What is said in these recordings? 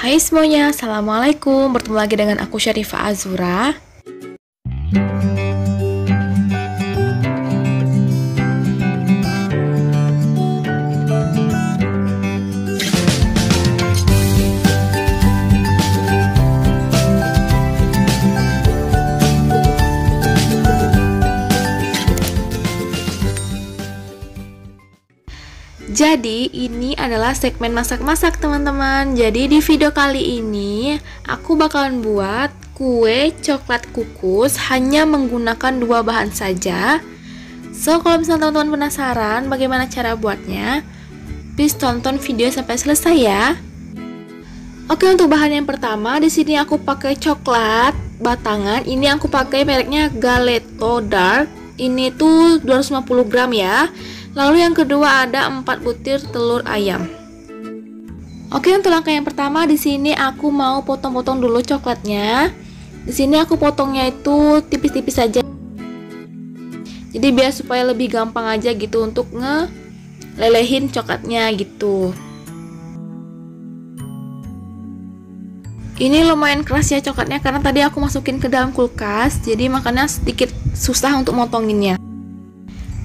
Hai semuanya, Assalamualaikum. Bertemu lagi dengan aku Syarifah Azura. Jadi ini adalah segmen masak-masak teman-teman. Jadi di video kali ini aku bakalan buat kue coklat kukus hanya menggunakan 2 bahan saja. So kalau misalnya teman-teman penasaran bagaimana cara buatnya, please tonton video sampai selesai ya. Oke, untuk bahan yang pertama di sini aku pakai coklat batangan. Ini aku pakai mereknya Galeto Dark. Ini tuh 250 gram ya. Lalu yang kedua ada 4 butir telur ayam. Oke, untuk langkah yang pertama di sini aku mau potong-potong dulu coklatnya. Di sini aku potongnya itu tipis-tipis saja. Jadi biar supaya lebih gampang aja gitu untuk ngelelehin coklatnya gitu. Ini lumayan keras ya coklatnya karena tadi aku masukin ke dalam kulkas, jadi makanya sedikit susah untuk motonginnya.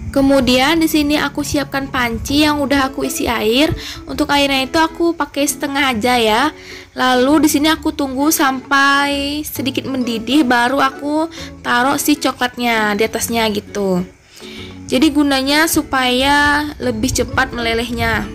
Kemudian di sini aku siapkan panci yang udah aku isi air. Untuk airnya itu aku pakai setengah aja ya. Lalu di sini aku tunggu sampai sedikit mendidih baru aku taruh si coklatnya di atasnya gitu. Jadi gunanya supaya lebih cepat melelehnya.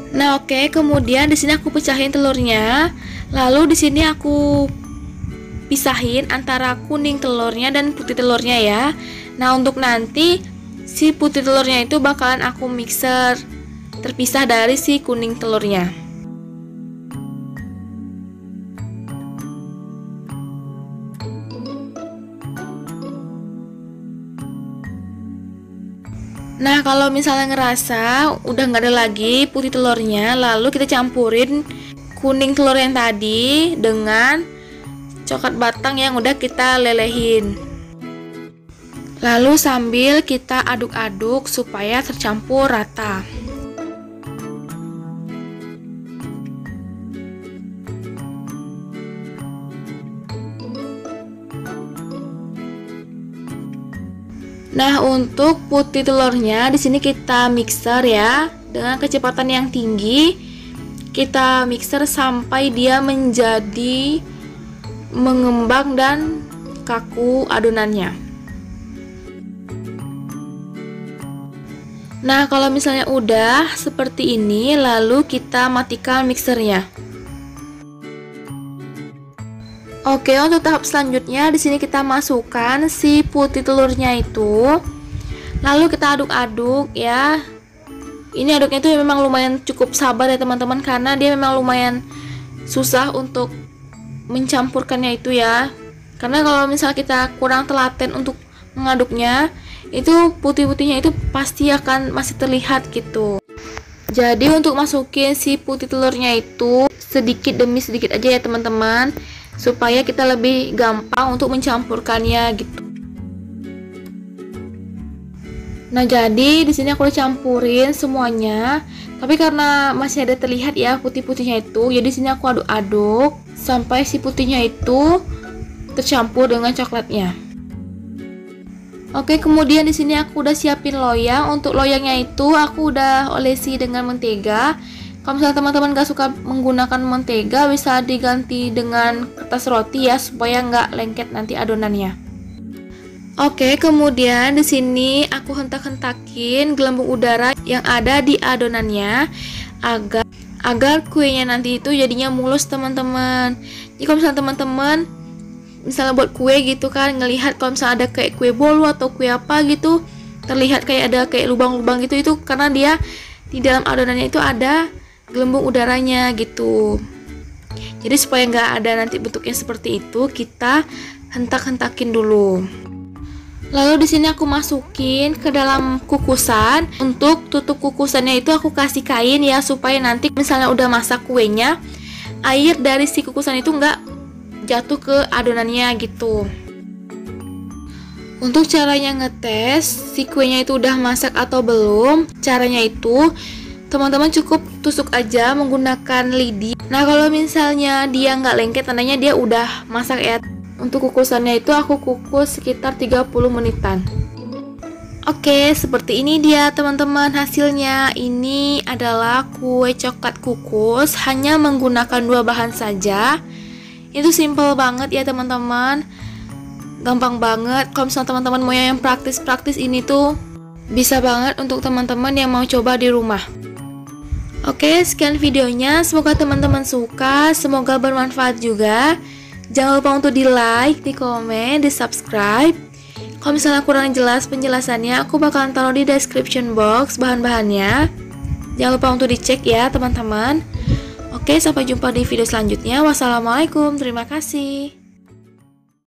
Nah, oke, kemudian di sini aku pecahin telurnya. Lalu di sini aku pisahin antara kuning telurnya dan putih telurnya ya. Nah, untuk nanti si putih telurnya itu bakalan aku mixer terpisah dari si kuning telurnya. Nah, kalau misalnya ngerasa udah nggak ada lagi putih telurnya, lalu kita campurin kuning telur yang tadi dengan coklat batang yang udah kita lelehin. Lalu sambil kita aduk-aduk supaya tercampur rata. Nah, untuk putih telurnya di sini kita mixer ya dengan kecepatan yang tinggi. Kita mixer sampai dia menjadi mengembang dan kaku adonannya. Nah, kalau misalnya udah seperti ini, lalu kita matikan mixernya. Oke, untuk tahap selanjutnya di sini kita masukkan si putih telurnya itu. Lalu kita aduk-aduk ya. Ini aduknya itu memang lumayan cukup sabar ya teman-teman karena dia memang lumayan susah untuk mencampurkannya itu ya. Karena kalau misalnya kita kurang telaten untuk mengaduknya, itu putih-putihnya itu pasti akan masih terlihat gitu. Jadi untuk masukin si putih telurnya itu sedikit demi sedikit aja ya teman-teman, supaya kita lebih gampang untuk mencampurkannya gitu. Nah, jadi di sini aku udah campurin semuanya, tapi karena masih ada terlihat ya putih-putihnya itu, jadi di sini aku aduk-aduk sampai si putihnya itu tercampur dengan coklatnya. Oke, kemudian di sini aku udah siapin loyang. Untuk loyangnya itu aku udah olesi dengan mentega. Kalau misalnya teman-teman gak suka menggunakan mentega, bisa diganti dengan kertas roti ya, supaya nggak lengket nanti adonannya. Oke, kemudian di sini aku hentak-hentakin gelembung udara yang ada di adonannya agar kuenya nanti itu jadinya mulus teman-teman. Jadi kalau misalnya teman-teman misalnya buat kue gitu kan, ngelihat kalau misalnya ada kayak kue bolu atau kue apa gitu, terlihat kayak ada kayak lubang-lubang gitu, itu karena dia di dalam adonannya itu ada gelembung udaranya gitu. Jadi supaya nggak ada nanti bentuknya seperti itu, kita hentak-hentakin dulu. Lalu di sini aku masukin ke dalam kukusan. Untuk tutup kukusannya itu aku kasih kain ya, supaya nanti misalnya udah masak kuenya, air dari si kukusan itu nggak jatuh ke adonannya gitu. Untuk caranya ngetes si kuenya itu udah masak atau belum, caranya itu teman-teman cukup tusuk aja menggunakan lidi. Nah kalau misalnya dia nggak lengket, tandanya dia udah masak ya. Untuk kukusannya itu aku kukus sekitar 30 menitan. Oke, seperti ini dia teman-teman hasilnya. Ini adalah kue coklat kukus hanya menggunakan 2 bahan saja. Itu simple banget ya teman-teman, gampang banget. Kalau misalnya teman-teman mau yang praktis-praktis ini tuh bisa banget untuk teman-teman yang mau coba di rumah. Oke, sekian videonya, semoga teman-teman suka, semoga bermanfaat juga. Jangan lupa untuk di like, di komen, di subscribe. Kalau misalnya kurang jelas penjelasannya, aku bakalan taruh di description box bahan-bahannya. Jangan lupa untuk dicek ya teman-teman. Oke, sampai jumpa di video selanjutnya. Wassalamualaikum, terima kasih.